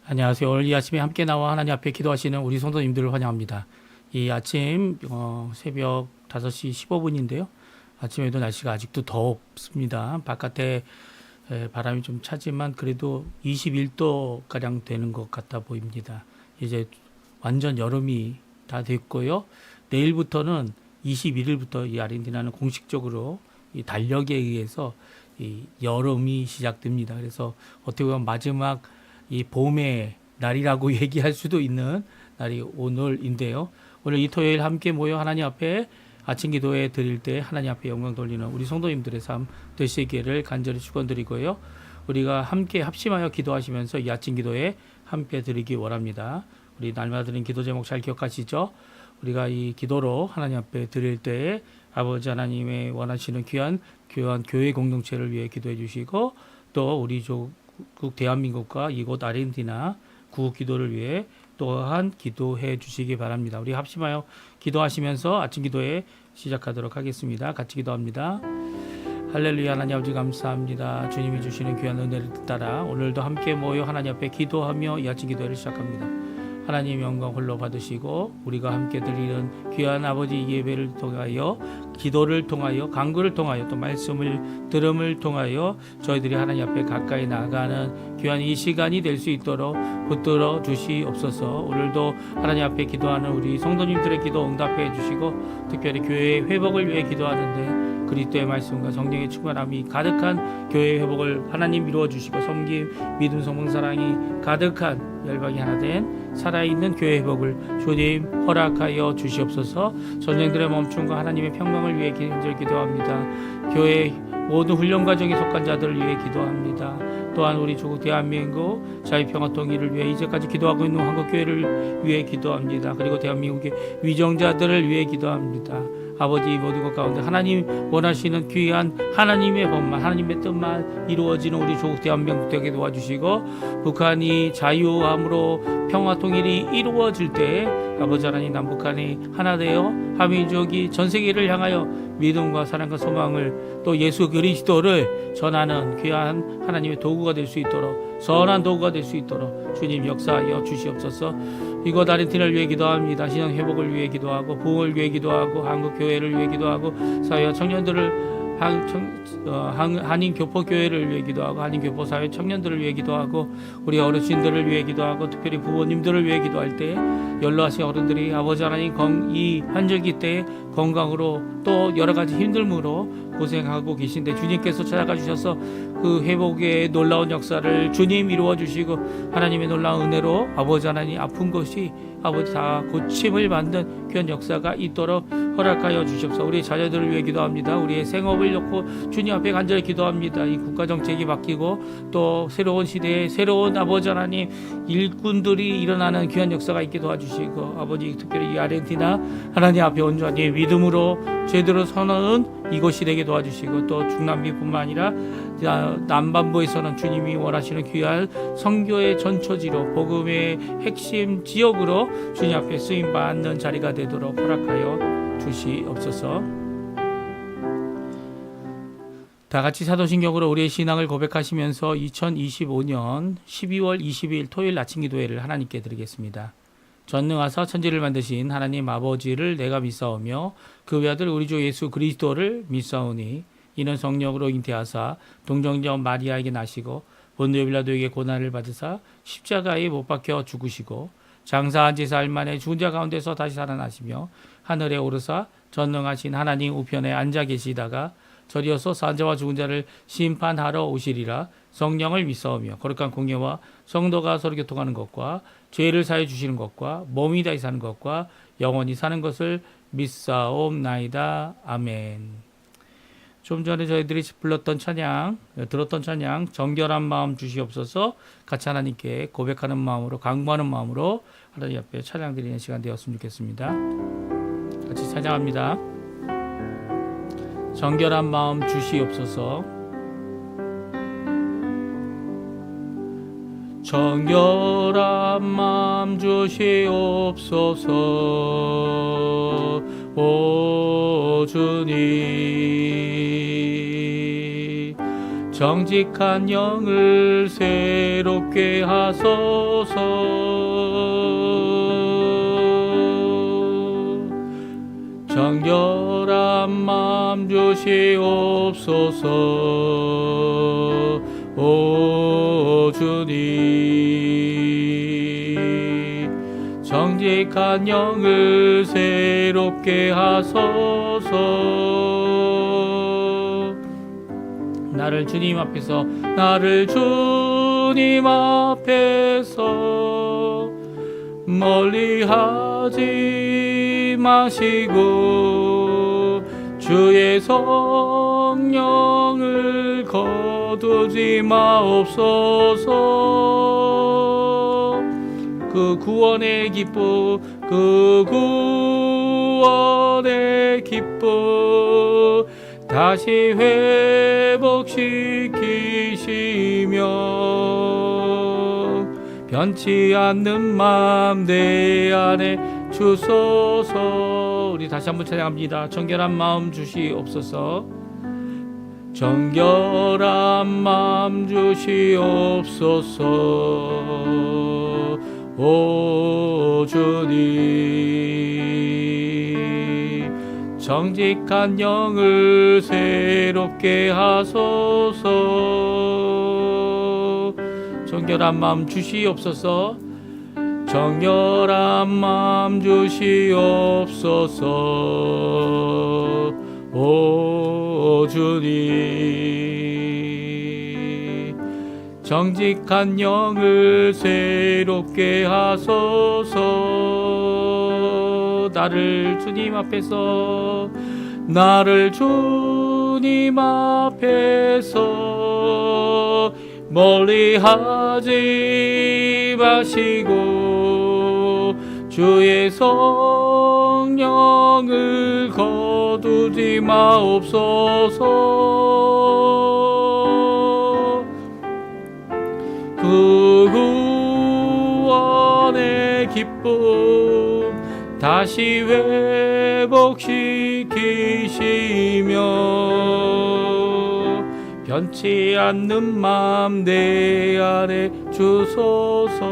안녕하세요. 오늘 이 아침에 함께 나와 하나님 앞에 기도하시는 우리 성도님들을 환영합니다. 이 아침 새벽 5시 15분인데요. 아침에도 날씨가 아직도 덥습니다. 바깥에 바람이 좀 차지만 그래도 21도가량 되는 것 같아 보입니다. 이제 완전 여름이 다 됐고요. 내일부터는 21일부터 이 아르헨티나는 공식적으로 이 달력에 의해서 이 여름이 시작됩니다. 그래서 어떻게 보면 마지막 이 봄의 날이라고 얘기할 수도 있는 날이 오늘인데요. 오늘 이 토요일 함께 모여 하나님 앞에 아침 기도회 드릴 때 하나님 앞에 영광 돌리는 우리 성도님들의 삶 되시기를 간절히 축원드리고요. 우리가 함께 합심하여 기도하시면서 이 아침 기도에 함께 드리기 원합니다. 우리 날마다 드린 기도 제목 잘 기억하시죠? 우리가 이 기도로 하나님 앞에 드릴 때에 아버지 하나님의 원하시는 귀한 교회 공동체를 위해 기도해 주시고 또 우리 조국 대한민국과 이곳 아르헨티나 구국 기도를 위해 또한 기도해 주시기 바랍니다. 우리 합심하여 기도하시면서 아침 기도에 시작하도록 하겠습니다. 같이 기도합니다. 할렐루야. 하나님 아버지 감사합니다. 주님이 주시는 귀한 은혜를 따라 오늘도 함께 모여 하나님 앞에 기도하며 이 아침 기도를 시작합니다. 하나님 영광 홀로 받으시고 우리가 함께 드리는 귀한 아버지 예배를 통하여 기도를 통하여 간구를 통하여 또 말씀을 들음을 통하여 저희들이 하나님 앞에 가까이 나아가는 귀한 이 시간이 될 수 있도록 붙들어 주시옵소서. 오늘도 하나님 앞에 기도하는 우리 성도님들의 기도 응답해 주시고 특별히 교회의 회복을 위해 기도하는데 그리스도의 말씀과 성령의 충만함이 가득한 교회의 회복을 하나님 이루어 주시고 섬김, 믿음, 소망, 사랑이 가득한 열방이 하나 된 살아있는 교회 회복을 주님 허락하여 주시옵소서. 전쟁들의 멈춤과 하나님의 평강을 위해 간절히 기도합니다. 교회 모든 훈련 과정에 속한 자들을 위해 기도합니다. 또한 우리 조국 대한민국 자유평화 통일을 위해 이제까지 기도하고 있는 한국교회를 위해 기도합니다. 그리고 대한민국의 위정자들을 위해 기도합니다. 아버지 모든 것 가운데 하나님 원하시는 귀한 하나님의 법만 하나님의 뜻만 이루어지는 우리 조국 대한민국 되게 도와주시고 북한이 자유함으로 평화 통일이 이루어질 때 아버지 하나님 남북한이 하나 되어 한민족이 전 세계를 향하여 믿음과 사랑과 소망을 또 예수 그리스도를 전하는 귀한 하나님의 도구가 될 수 있도록 선한 도구가 될 수 있도록 주님 역사하여 주시옵소서. 이곳 아르헨티나를 위해 기도합니다. 신앙 회복을 위해 기도하고 부흥을 위해 기도하고 한국 교회를 위해 기도하고 사회와 청년들을 한인 교포 교회를 위해 기도하고 한인 교포 사회 청년들을 위해 기도하고 우리 어르신들을 위해 기도하고 특별히 부모님들을 위해 기도할 때 연로하신 어른들이 아버지 하나님 이 한절기 때에 건강으로 또 여러 가지 힘듦으로 고생하고 계신데 주님께서 찾아가 주셔서 그 회복의 놀라운 역사를 주님 이루어 주시고 하나님의 놀라운 은혜로 아버지 하나님 아픈 것이 아버지 다 고침을 받는 귀한 역사가 있도록 허락하여 주시옵소서. 우리 자녀들을 위해 기도합니다. 우리의 생업을 놓고 주님 앞에 간절히 기도합니다. 이 국가 정책이 바뀌고 또 새로운 시대에 새로운 아버지 하나님 일꾼들이 일어나는 귀한 역사가 있게 도와주시고 아버지 특별히 이 아르헨티나 하나님 앞에 온전히 믿음으로 제대로 선언은 이곳이 되게 도와주시고 또 중남미뿐만 아니라 남반부에서는 주님이 원하시는 귀한 선교의 전초지로 복음의 핵심 지역으로 주님 앞에 쓰임받는 자리가 되도록 허락하여 주시옵소서. 다 같이 사도신경으로 우리의 신앙을 고백하시면서 2025년 12월 20일 토요일 아침 기도회를 하나님께 드리겠습니다. 전능하사 천지를 만드신 하나님 아버지를 내가 믿사오며 그 외아들 우리 주 예수 그리스도를 믿사오니 이는 성령으로 잉태하사 동정녀 마리아에게 나시고 본디오 빌라도에게 고난을 받으사 십자가에 못 박혀 죽으시고 장사한 지 사흘 만에 죽은 자 가운데서 다시 살아나시며 하늘에 오르사 전능하신 하나님 우편에 앉아 계시다가 저리어서 산자와 죽은 자를 심판하러 오시리라. 성령을 믿사오며 거룩한 공예와 성도가 서로 교통하는 것과 죄를 사해 주시는 것과 몸이 다시 사는 것과 영원히 사는 것을 믿사옵나이다. 아멘. 좀 전에 저희들이 불렀던 찬양, 들었던 찬양 정결한 마음 주시옵소서 같이 하나님께 고백하는 마음으로 간구하는 마음으로 하나님 앞에 찬양 드리는 시간 되었으면 좋겠습니다. 같이 찬양합니다. 정결한 마음 주시옵소서. 정결한 마음 주시옵소서. 오 주님 정직한 영을 새롭게 새롭게 하소서. 정결한 마음 주시옵소서. 오 주님, 정직한 영을 새롭게 하소서. 나를 주님 앞에서 멀리하지 마시고 주의 성령을 거두지 마옵소서. 그 구원의 기쁨, 다시 회복시키시며 변치 않는 마음 내 안에 주소서. 우리 다시 한번 찬양합니다. 정결한 마음 주시옵소서. 정결한 마음 주시옵소서. 오 주님, 정직한 영을 새롭게 하소서. 정결한 마음 주시옵소서. 정결한 마음 주시옵소서. 오 주님, 정직한 영을 새롭게 하소서. 나를 주님 앞에서 멀리하지 마시고 주의 성령을 거두지 마옵소서. 그 구원의 기쁨 다시 회복시키시며 변치 않는 마음 내 안에 주소서.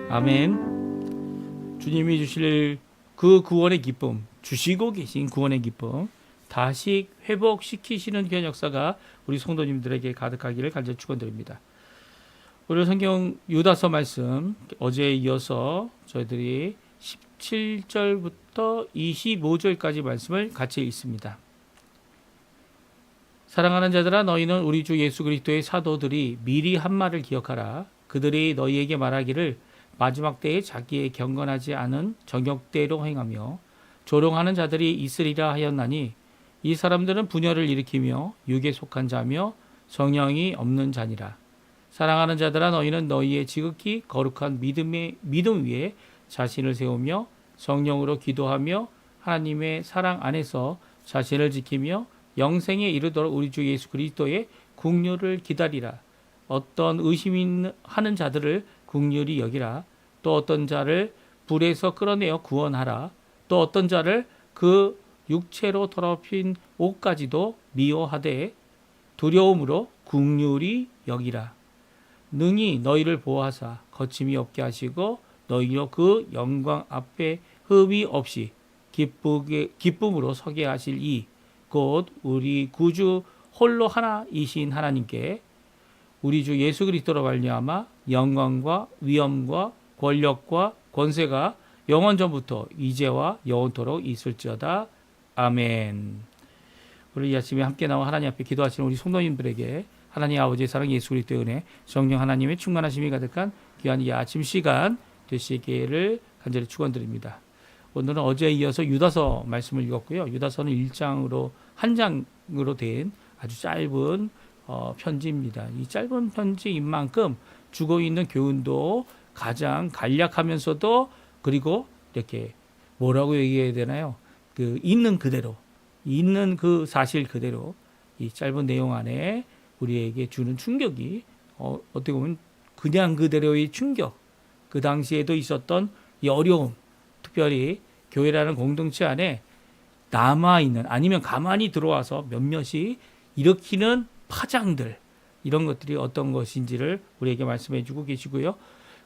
아멘. 주님이 주실 그 구원의 기쁨, 주시고 계신 구원의 기쁨 다시 회복시키시는 그런 역사가 우리 성도님들에게 가득하기를 간절히 축원드립니다. 오늘 성경 유다서 말씀 어제에 이어서 저희들이 17절부터 25절까지 말씀을 같이 읽습니다. 사랑하는 자들아, 너희는 우리 주 예수 그리스도의 사도들이 미리 한 말을 기억하라. 그들이 너희에게 말하기를 마지막 때에 자기의 경건하지 않은 정욕대로 행하며 조롱하는 자들이 있으리라 하였나니 이 사람들은 분열을 일으키며 육에 속한 자며 성령이 없는 자니라. 사랑하는 자들아, 너희는 너희의 지극히 거룩한 믿음 위에 자신을 세우며 성령으로 기도하며 하나님의 사랑 안에서 자신을 지키며 영생에 이르도록 우리 주 예수 그리스도의 긍휼을 기다리라. 어떤 의심하는 자들을 긍휼히 여기라. 또 어떤 자를 불에서 끌어내어 구원하라. 또 어떤 자를 그 육체로 더럽힌 옷까지도 미워하되 두려움으로 긍휼히 여기라. 능히 너희를 보호하사 거침이 없게 하시고 너희로 그 영광 앞에 흠이 없이 기쁨으로 서게 하실 이 곧 우리 구주 홀로 하나이신 하나님께 우리 주 예수 그리스도로 말미암아 영광과 위엄과 권력과 권세가 영원 전부터 이제와 영원토록 있을지어다. 아멘. 오늘 이 아침에 함께 나와 하나님 앞에 기도하시는 우리 성도님들에게 하나님 아버지의 사랑, 예수 그리스도의 은혜, 성령 하나님의 충만하심이 가득한 귀한 이 아침 시간 되시기를 간절히 축원드립니다. 오늘은 어제에 이어서 유다서 말씀을 읽었고요. 유다서는 1장으로 한 장으로 된 아주 짧은 편지입니다. 이 짧은 편지인 만큼 주고 있는 교훈도 가장 간략하면서도 그리고 이렇게 뭐라고 얘기해야 되나요? 그 있는 그대로, 있는 그 사실 그대로 이 짧은 내용 안에 우리에게 주는 충격이 어떻게 보면 그냥 그대로의 충격, 그 당시에도 있었던 이 어려움, 특별히 교회라는 공동체 안에 남아있는 아니면 가만히 들어와서 몇몇이 일으키는 파장들, 이런 것들이 어떤 것인지를 우리에게 말씀해 주고 계시고요.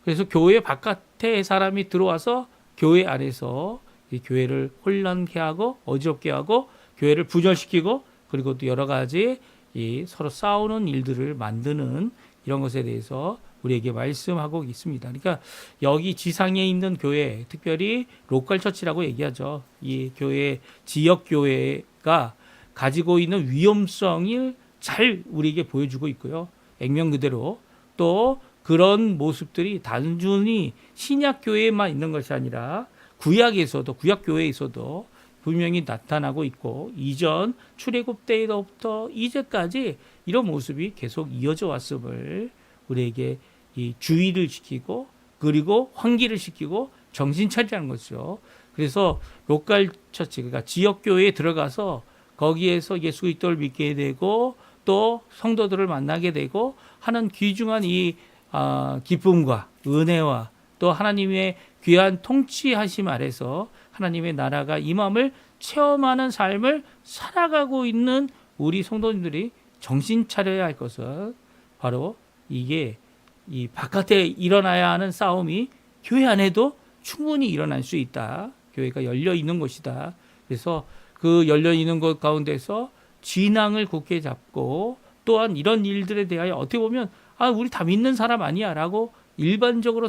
그래서 교회 바깥에 사람이 들어와서 교회 안에서 이 교회를 혼란케 하고 어지럽게 하고 교회를 분열시키고 그리고 또 여러 가지 이 서로 싸우는 일들을 만드는 이런 것에 대해서 우리에게 말씀하고 있습니다. 그러니까 여기 지상에 있는 교회, 특별히 로컬 처치라고 얘기하죠. 이 교회, 지역 교회가 가지고 있는 위험성을 잘 우리에게 보여주고 있고요. 액면 그대로 또 그런 모습들이 단순히 신약 교회에만 있는 것이 아니라 구약에서도 구약 교회에서도 분명히 나타나고 있고 이전 출애굽 때부터 이제까지 이런 모습이 계속 이어져 왔음을 우리에게 이 주의를 시키고 그리고 환기를 시키고 정신 차리라는 거죠. 그래서 로컬 처치 그러니까 지역 교회에 들어가서 거기에서 예수 그리스도를 믿게 되고 또 성도들을 만나게 되고 하는 귀중한 이 기쁨과 은혜와 또 하나님의 귀한 통치하심 아래서 하나님의 나라가 임함을 체험하는 삶을 살아가고 있는 우리 성도님들이 정신 차려야 할 것은 바로 이게 이 바깥에 일어나야 하는 싸움이 교회 안에도 충분히 일어날 수 있다. 교회가 열려 있는 곳이다. 그래서 그 열려 있는 것 가운데서 진앙을 굳게 잡고 또한 이런 일들에 대하여 어떻게 보면 우리 다 믿는 사람 아니야라고 일반적으로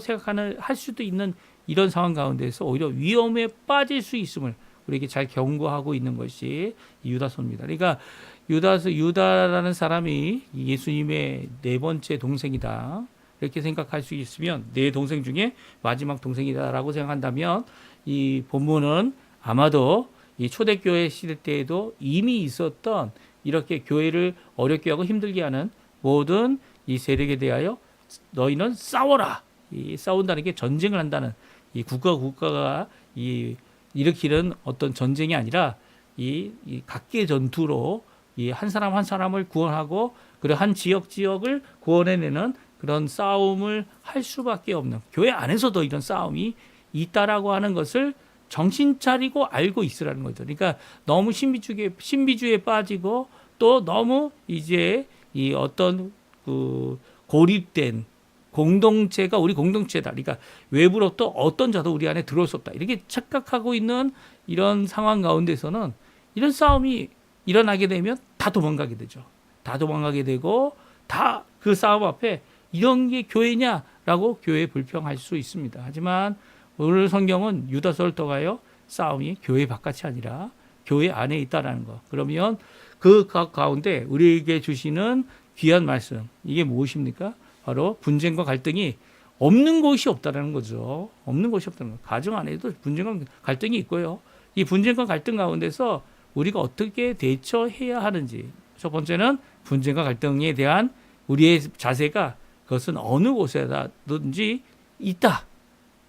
할 수도 있는 이런 상황 가운데서 오히려 위험에 빠질 수 있음을 우리에게 잘 경고하고 있는 것이 유다서입니다. 그러니까 유다라는 사람이 예수님의 네 번째 동생이다. 이렇게 생각할 수 있으면 네 동생 중에 마지막 동생이다라고 생각한다면 이 본문은 아마도 이 초대교회 시대 때에도 이미 있었던 이렇게 교회를 어렵게 하고 힘들게 하는 모든 이 세력에 대하여 너희는 싸워라. 이 싸운다는 게 전쟁을 한다는 이 국가가 일으키는 어떤 전쟁이 아니라 이 각계 전투로 이 한 사람 한 사람을 구원하고 그리고 한 지역을 구원해내는 그런 싸움을 할 수밖에 없는 교회 안에서도 이런 싸움이 있다라고 하는 것을 정신 차리고 알고 있으라는 거죠. 그러니까 너무 신비주의에 빠지고 또 너무 이제 이 어떤 그 고립된 공동체가 우리 공동체다. 그러니까 외부로부터 어떤 자도 우리 안에 들어올 수 없다. 이렇게 착각하고 있는 이런 상황 가운데서는 이런 싸움이 일어나게 되면 다 도망가게 되죠. 다 도망가게 되고 다 그 싸움 앞에 이런 게 교회냐라고 교회에 불평할 수 있습니다. 하지만 오늘 성경은 유다서를 통하여 싸움이 교회 바깥이 아니라 교회 안에 있다라는 거. 그러면 그 가운데 우리에게 주시는 귀한 말씀 이게 무엇입니까? 바로 분쟁과 갈등이 없는 곳이 없다라는 거죠. 없는 곳이 없다는 거. 가정 안에도 분쟁과 갈등이 있고요. 이 분쟁과 갈등 가운데서 우리가 어떻게 대처해야 하는지. 첫 번째는 분쟁과 갈등에 대한 우리의 자세가 그것은 어느 곳에든지 있다.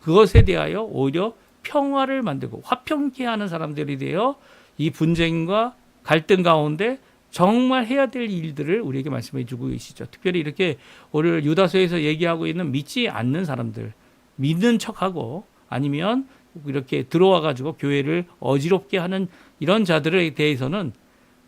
그것에 대하여 오히려 평화를 만들고 화평케 하는 사람들이 되어 이 분쟁과 갈등 가운데 정말 해야 될 일들을 우리에게 말씀해 주고 계시죠. 특별히 이렇게 오늘 유다서에서 얘기하고 있는 믿지 않는 사람들, 믿는 척하고 아니면 이렇게 들어와 가지고 교회를 어지럽게 하는 이런 자들에 대해서는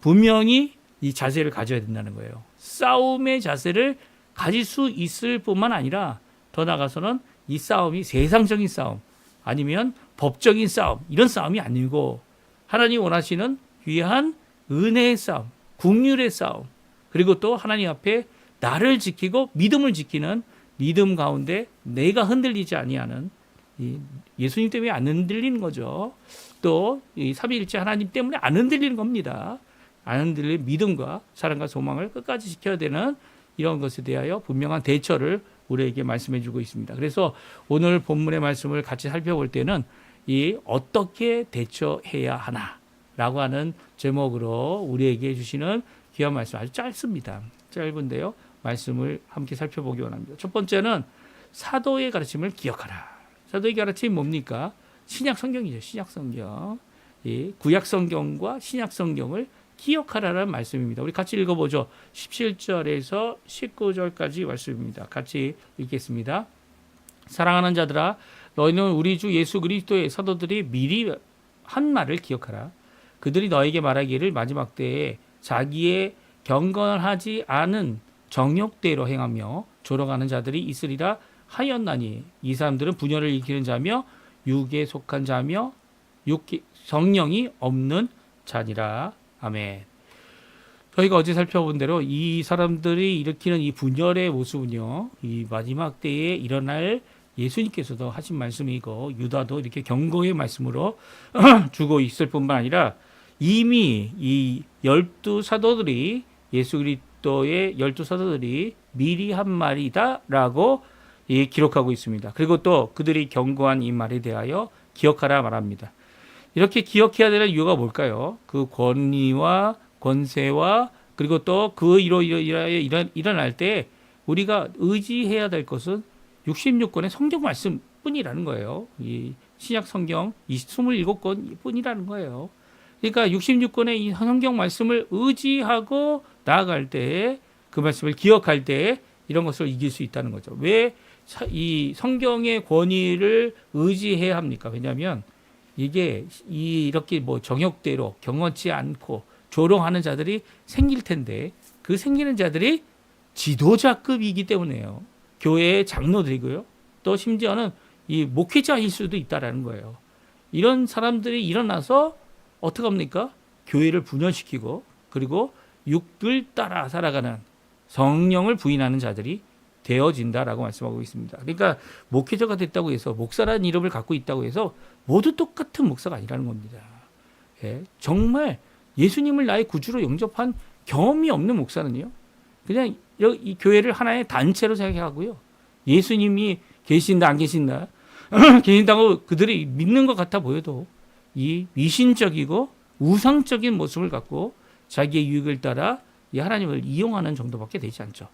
분명히 이 자세를 가져야 된다는 거예요. 싸움의 자세를 가질 수 있을 뿐만 아니라 더 나아가서는 이 싸움이 세상적인 싸움 아니면 법적인 싸움 이런 싸움이 아니고 하나님 원하시는 귀한 은혜의 싸움, 국률의 싸움 그리고 또 하나님 앞에 나를 지키고 믿음을 지키는 믿음 가운데 내가 흔들리지 아니하는 예수님 때문에 안 흔들리는 거죠. 또 이 삼위일체 하나님 때문에 안 흔들리는 겁니다. 안 흔들릴 믿음과 사랑과 소망을 끝까지 지켜야 되는 이런 것에 대하여 분명한 대처를 우리에게 말씀해 주고 있습니다. 그래서 오늘 본문의 말씀을 같이 살펴볼 때는 이 어떻게 대처해야 하나라고 하는 제목으로 우리에게 주시는 귀한 말씀 아주 짧습니다. 짧은데요. 말씀을 함께 살펴보기 원합니다. 첫 번째는 사도의 가르침을 기억하라. 사도의 가르침이 뭡니까? 신약 성경이죠. 신약 성경. 이 구약 성경과 신약 성경을 기억하라는 말씀입니다. 우리 같이 읽어보죠. 17절에서 19절까지 말씀입니다. 같이 읽겠습니다. 사랑하는 자들아 너희는 우리 주 예수 그리스도의 사도들이 미리 한 말을 기억하라. 그들이 너에게 말하기를 마지막 때에 자기의 경건하지 않은 정욕대로 행하며 졸어가는 자들이 있으리라 하였나니 이 사람들은 분열을 일으키는 자며 육에 속한 자며 성령이 없는 자니라. 아멘. 저희가 어제 살펴본 대로 이 사람들이 일으키는 이 분열의 모습은요, 이 마지막 때에 일어날 예수님께서도 하신 말씀이고 유다도 이렇게 경고의 말씀으로 주고 있을 뿐만 아니라 이미 이 12사도들이 예수 그리스도의 12사도들이 미리 한 말이다라고 기록하고 있습니다. 그리고 또 그들이 경고한 이 말에 대하여 기억하라 말합니다. 이렇게 기억해야 되는 이유가 뭘까요? 그 권위와 권세와 그리고 또 그 일어날 때 우리가 의지해야 될 것은 66권의 성경 말씀뿐이라는 거예요. 이 신약 성경 27권 뿐이라는 거예요. 그러니까 66권의 이 성경 말씀을 의지하고 나아갈 때 그 말씀을 기억할 때 이런 것을 이길 수 있다는 거죠. 왜 이 성경의 권위를 의지해야 합니까? 왜냐하면 이게 이렇게 뭐 정욕대로 경건치 않고 조롱하는 자들이 생길 텐데 그 생기는 자들이 지도자급이기 때문에요. 교회의 장로들이고요. 또 심지어는 이 목회자일 수도 있다라는 거예요. 이런 사람들이 일어나서 어떻게 합니까? 교회를 분열시키고 그리고 육을 따라 살아가는 성령을 부인하는 자들이 되어진다라고 말씀하고 있습니다. 그러니까 목회자가 됐다고 해서 목사라는 이름을 갖고 있다고 해서 모두 똑같은 목사가 아니라는 겁니다. 예, 정말 예수님을 나의 구주로 영접한 경험이 없는 목사는요, 그냥 이 교회를 하나의 단체로 생각하고요. 예수님이 계신다 안 계신다 계신다고 그들이 믿는 것 같아 보여도 이 미신적이고 우상적인 모습을 갖고 자기의 유익을 따라 이 하나님을 이용하는 정도밖에 되지 않죠.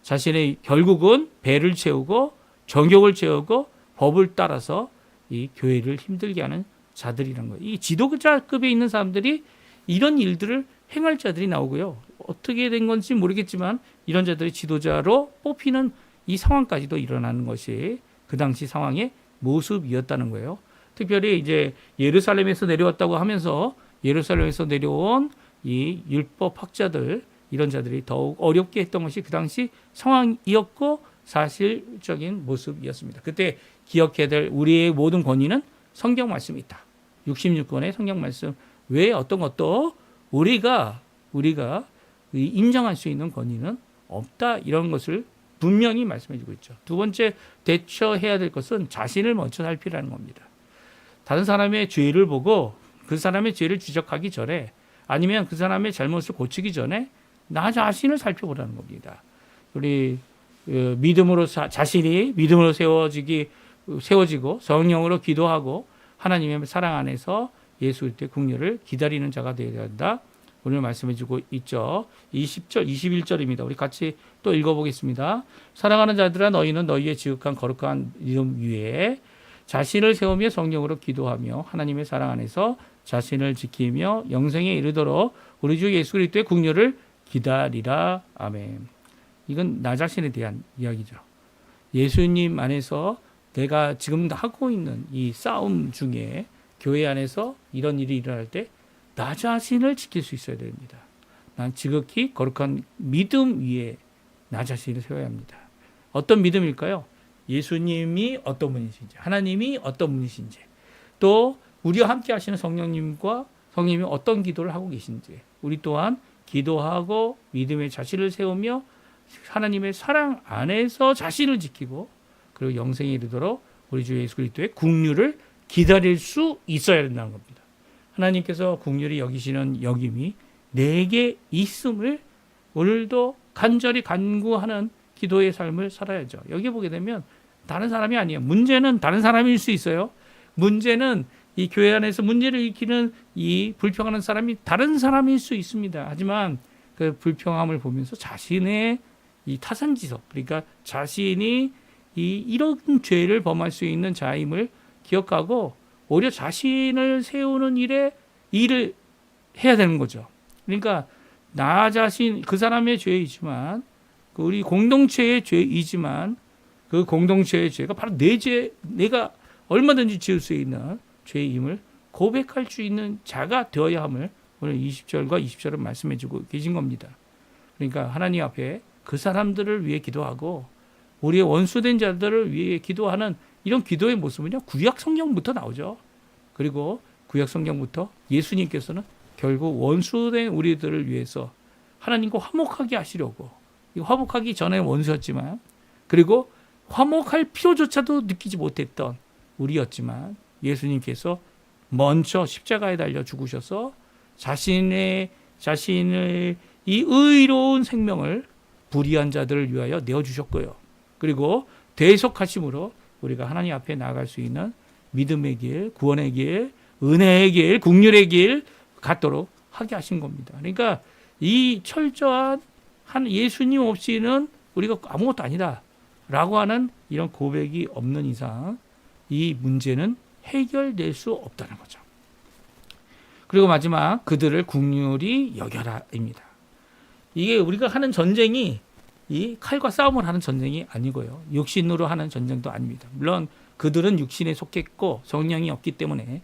자신의 결국은 배를 채우고 정욕을 채우고 법을 따라서 이 교회를 힘들게 하는 자들이라는 거예요. 이 지도자급에 있는 사람들이 이런 일들을 행할 자들이 나오고요. 어떻게 된 건지 모르겠지만 이런 자들이 지도자로 뽑히는 이 상황까지도 일어나는 것이 그 당시 상황의 모습이었다는 거예요. 특별히 이제 예루살렘에서 내려왔다고 하면서 예루살렘에서 내려온 이 율법 학자들 이런 자들이 더욱 어렵게 했던 것이 그 당시 상황이었고 사실적인 모습이었습니다. 그때 기억해야 될 우리의 모든 권위는 성경 말씀이 있다. 66권의 성경 말씀 외에 어떤 것도 우리가 인정할 수 있는 권위는 없다. 이런 것을 분명히 말씀해 주고 있죠. 두 번째 대처해야 될 것은 자신을 먼저 살피라는 겁니다. 다른 사람의 죄를 보고 그 사람의 죄를 지적하기 전에 아니면 그 사람의 잘못을 고치기 전에 나 자신을 살펴보라는 겁니다. 우리 믿음으로 자신이 믿음으로 세워지고 성령으로 기도하고 하나님의 사랑 안에서 예수 그리스도의 국률을 기다리는 자가 되어야 한다. 오늘 말씀해주고 있죠. 20절, 21절입니다. 우리 같이 또 읽어보겠습니다. 사랑하는 자들아 너희는 너희의 지극한 거룩한 이름 위에 자신을 세우며 성령으로 기도하며 하나님의 사랑 안에서 자신을 지키며 영생에 이르도록 우리 주 예수 그리스도의 국률을 기다리라. 아멘. 이건 나 자신에 대한 이야기죠. 예수님 안에서 내가 지금 하고 있는 이 싸움 중에 교회 안에서 이런 일이 일어날 때 나 자신을 지킬 수 있어야 됩니다. 난 지극히 거룩한 믿음 위에 나 자신을 세워야 합니다. 어떤 믿음일까요? 예수님이 어떤 분이신지, 하나님이 어떤 분이신지, 또 우리와 함께 하시는 성령님과 성령님이 어떤 기도를 하고 계신지, 우리 또한 기도하고 믿음의 자신을 세우며 하나님의 사랑 안에서 자신을 지키고 그리고 영생에 이르도록 우리 주 예수 그리스도의 국률을 기다릴 수 있어야 된다는 겁니다. 하나님께서 국률이 여기시는 여김이 내게 있음을 오늘도 간절히 간구하는 기도의 삶을 살아야죠. 여기 보게 되면 다른 사람이 아니에요. 문제는 다른 사람일 수 있어요. 문제는 이 교회 안에서 문제를 일으키는 이 불평하는 사람이 다른 사람일 수 있습니다. 하지만 그 불평함을 보면서 자신의 이 타산지석, 그러니까 자신이 이런 죄를 범할 수 있는 자임을 기억하고 오히려 자신을 세우는 일을 해야 되는 거죠. 그러니까 나 자신, 그 사람의 죄이지만 우리 공동체의 죄이지만 그 공동체의 죄가 바로 내 죄, 내가 얼마든지 지을 수 있는 죄임을 고백할 수 있는 자가 되어야 함을 오늘 20절과 20절은 말씀해 주고 계신 겁니다. 그러니까 하나님 앞에 그 사람들을 위해 기도하고 우리의 원수된 자들을 위해 기도하는 이런 기도의 모습은요, 구약 성경부터 나오죠. 그리고 구약 성경부터 예수님께서는 결국 원수된 우리들을 위해서 하나님과 화목하게 하시려고, 화목하기 전에 원수였지만, 그리고 화목할 필요조차도 느끼지 못했던 우리였지만 예수님께서 먼저 십자가에 달려 죽으셔서 자신을 이 의로운 생명을 불의한 자들을 위하여 내어주셨고요. 그리고 대속하심으로 우리가 하나님 앞에 나아갈 수 있는 믿음의 길, 구원의 길, 은혜의 길, 긍휼의 길 갖도록 하게 하신 겁니다. 그러니까 이 철저한 한 예수님 없이는 우리가 아무것도 아니다 라고 하는 이런 고백이 없는 이상 이 문제는 해결될 수 없다는 거죠. 그리고 마지막, 그들을 긍휼히 여겨라입니다. 이게 우리가 하는 전쟁이 이 칼과 싸움을 하는 전쟁이 아니고요, 육신으로 하는 전쟁도 아닙니다. 물론 그들은 육신에 속했고 성령이 없기 때문에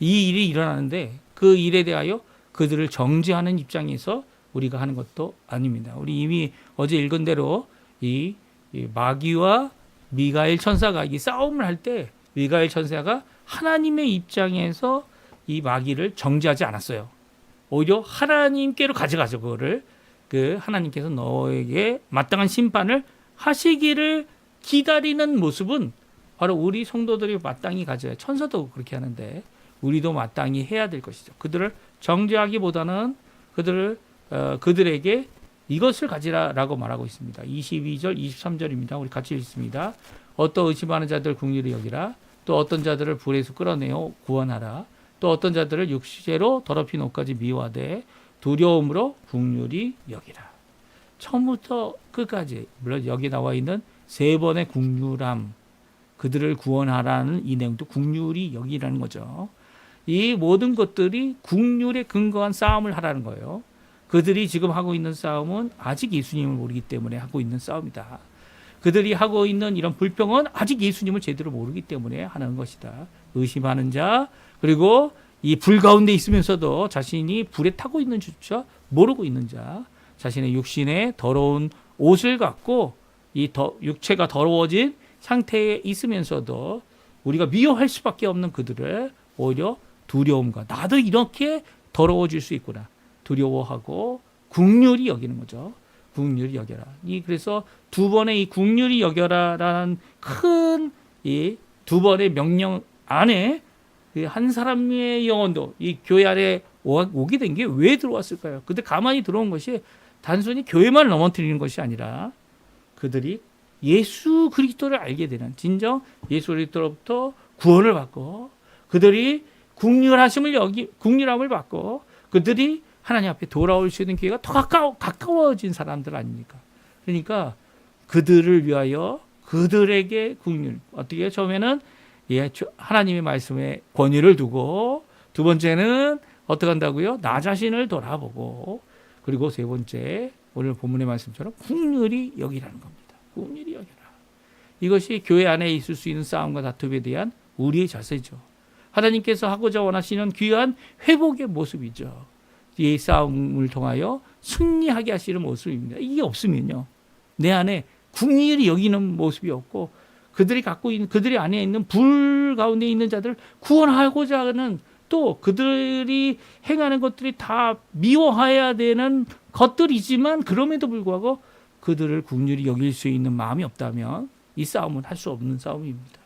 이 일이 일어나는데 그 일에 대하여 그들을 정죄하는 입장에서 우리가 하는 것도 아닙니다. 우리 이미 어제 읽은 대로 이 마귀와 미가엘 천사가 이 싸움을 할 때 미가엘 천사가 하나님의 입장에서 이 마귀를 정죄하지 않았어요. 오히려 하나님께로 가져가죠. 그거를 하나님께서 너에게 마땅한 심판을 하시기를 기다리는 모습은 바로 우리 성도들이 마땅히 가져야, 천사도 그렇게 하는데 우리도 마땅히 해야 될 것이죠. 그들을 정죄하기보다는 그들에게 이것을 가지라라고 말하고 있습니다. 22절, 23절입니다. 우리 같이 읽습니다. 어떤 의심하는 자들 긍휼히 여기라. 또 어떤 자들을 불에서 끌어내어 구원하라. 또 어떤 자들을 육체로 더럽힌 옷까지 미워하되 두려움으로 긍휼히 여기라. 처음부터 끝까지, 물론 여기 나와 있는 세 번의 긍휼함, 그들을 구원하라는 이 내용도 긍휼히 여기라는 거죠. 이 모든 것들이 긍휼에 근거한 싸움을 하라는 거예요. 그들이 지금 하고 있는 싸움은 아직 예수님을 모르기 때문에 하고 있는 싸움이다. 그들이 하고 있는 이런 불평은 아직 예수님을 제대로 모르기 때문에 하는 것이다. 의심하는 자, 그리고 이 불 가운데 있으면서도 자신이 불에 타고 있는 줄조차 모르고 있는 자, 자신의 육신에 더러운 옷을 갖고 육체가 더러워진 상태에 있으면서도 우리가 미워할 수밖에 없는 그들을 오히려 두려움과, 나도 이렇게 더러워질 수 있구나, 두려워하고 긍휼히 여기는 거죠. 긍휼히 여겨라. 그래서 두 번의 이 긍휼히 여겨라라는 큰 이 두 번의 명령 안에 한 사람의 영혼도 이 교회 안에 오게 된 게 왜 들어왔을까요? 근데 가만히 들어온 것이 단순히 교회만 넘어뜨리는 것이 아니라 그들이 예수 그리스도를 알게 되는, 진정 예수 그리스도로부터 구원을 받고 그들이 긍휼함을 받고 그들이 하나님 앞에 돌아올 수 있는 기회가 더 가까워진 사람들 아닙니까? 그러니까 그들을 위하여 그들에게 긍휼, 어떻게 처음에는 하나님의 말씀에 권위를 두고, 두 번째는 어떻게 한다고요? 나 자신을 돌아보고, 그리고 세 번째 오늘 본문의 말씀처럼 긍휼히 여기라는 겁니다. 긍휼히 여기라. 이것이 교회 안에 있을 수 있는 싸움과 다툼에 대한 우리의 자세죠. 하나님께서 하고자 원하시는 귀한 회복의 모습이죠. 이 싸움을 통하여 승리하게 하시는 모습입니다. 이게 없으면요, 내 안에 긍휼히 여기는 모습이 없고 그들이 안에 있는 불 가운데 있는 자들을 구원하고자 하는, 또 그들이 행하는 것들이 다 미워해야 되는 것들이지만 그럼에도 불구하고 그들을 긍휼히 여길 수 있는 마음이 없다면 이 싸움은 할 수 없는 싸움입니다.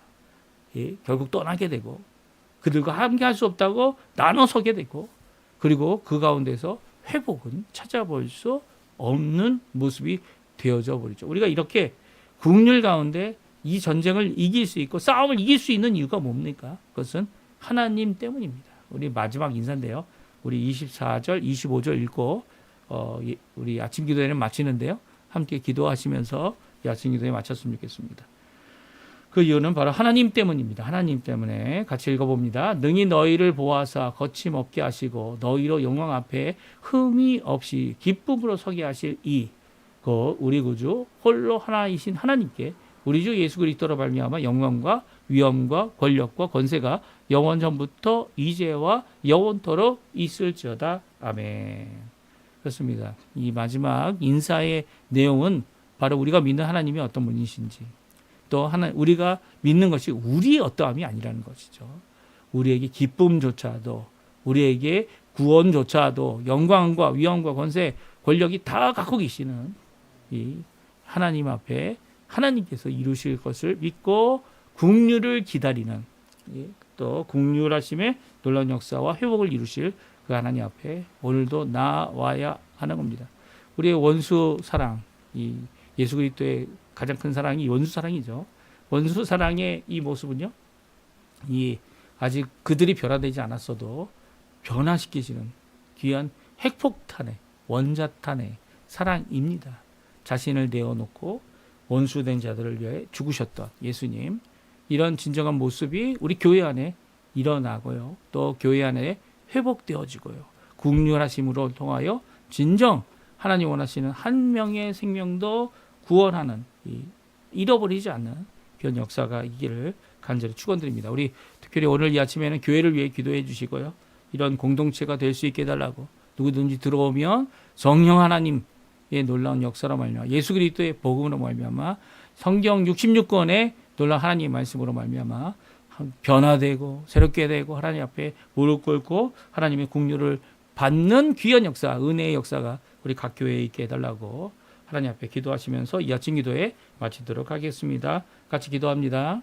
결국 떠나게 되고 그들과 함께 할 수 없다고 나눠서게 되고, 그리고 그 가운데서 회복은 찾아볼 수 없는 모습이 되어져 버리죠. 우리가 이렇게 긍휼 가운데 이 전쟁을 이길 수 있고 싸움을 이길 수 있는 이유가 뭡니까? 그것은 하나님 때문입니다. 우리 마지막 인사인데요. 우리 24절, 25절 읽고 우리 아침 기도회는 마치는데요. 함께 기도하시면서 이 아침 기도회 마쳤으면 좋겠습니다. 그 이유는 바로 하나님 때문입니다. 하나님 때문에 같이 읽어봅니다. 능히 너희를 보아사 거침없게 하시고 너희로 영광 앞에 흠이 없이 기쁨으로 서게 하실 그 우리 구주 홀로 하나이신 하나님께 우리 주 예수 그리스도로 말미암아 영광과 위엄과 권력과 권세가 영원 전부터 이제와 영원토록 있을지어다. 아멘. 그렇습니다. 이 마지막 인사의 내용은 바로 우리가 믿는 하나님이 어떤 분이신지, 또 우리가 믿는 것이 우리의 어떠함이 아니라는 것이죠. 우리에게 기쁨조차도, 우리에게 구원조차도 영광과 위엄과 권세, 권력이 다 갖고 계시는 이 하나님 앞에 하나님께서 이루실 것을 믿고 긍휼을 기다리는, 또 긍휼하심의 놀라운 역사와 회복을 이루실 그 하나님 앞에 오늘도 나와야 하는 겁니다. 우리의 원수 사랑, 이 예수 그리스도의 가장 큰 사랑이 원수 사랑이죠. 원수 사랑의 이 모습은요, 이 아직 그들이 변화되지 않았어도 변화시키시는 귀한 핵폭탄의 원자탄의 사랑입니다. 자신을 내어놓고 원수된 자들을 위해 죽으셨던 예수님, 이런 진정한 모습이 우리 교회 안에 일어나고요, 또 교회 안에 회복되어지고요, 긍휼하심으로 통하여 진정 하나님 원하시는 한 명의 생명도 구원하는, 잃어버리지 않는 그런 역사가 있기를 간절히 축원드립니다. 우리 특별히 오늘 이 아침에는 교회를 위해 기도해 주시고요, 이런 공동체가 될 수 있게 해달라고, 누구든지 들어오면 성령 하나님의 놀라운 역사로 말미암아, 예수 그리스도의 복음으로 말미암아, 성경 66권의 놀라운 하나님의 말씀으로 말미암아 변화되고 새롭게 되고 하나님 앞에 무릎 꿇고 하나님의 긍휼을 받는 귀한 역사, 은혜의 역사가 우리 각 교회에 있게 해달라고 하나님 앞에 기도하시면서 이 아침 기도에 마치도록 하겠습니다. 같이 기도합니다.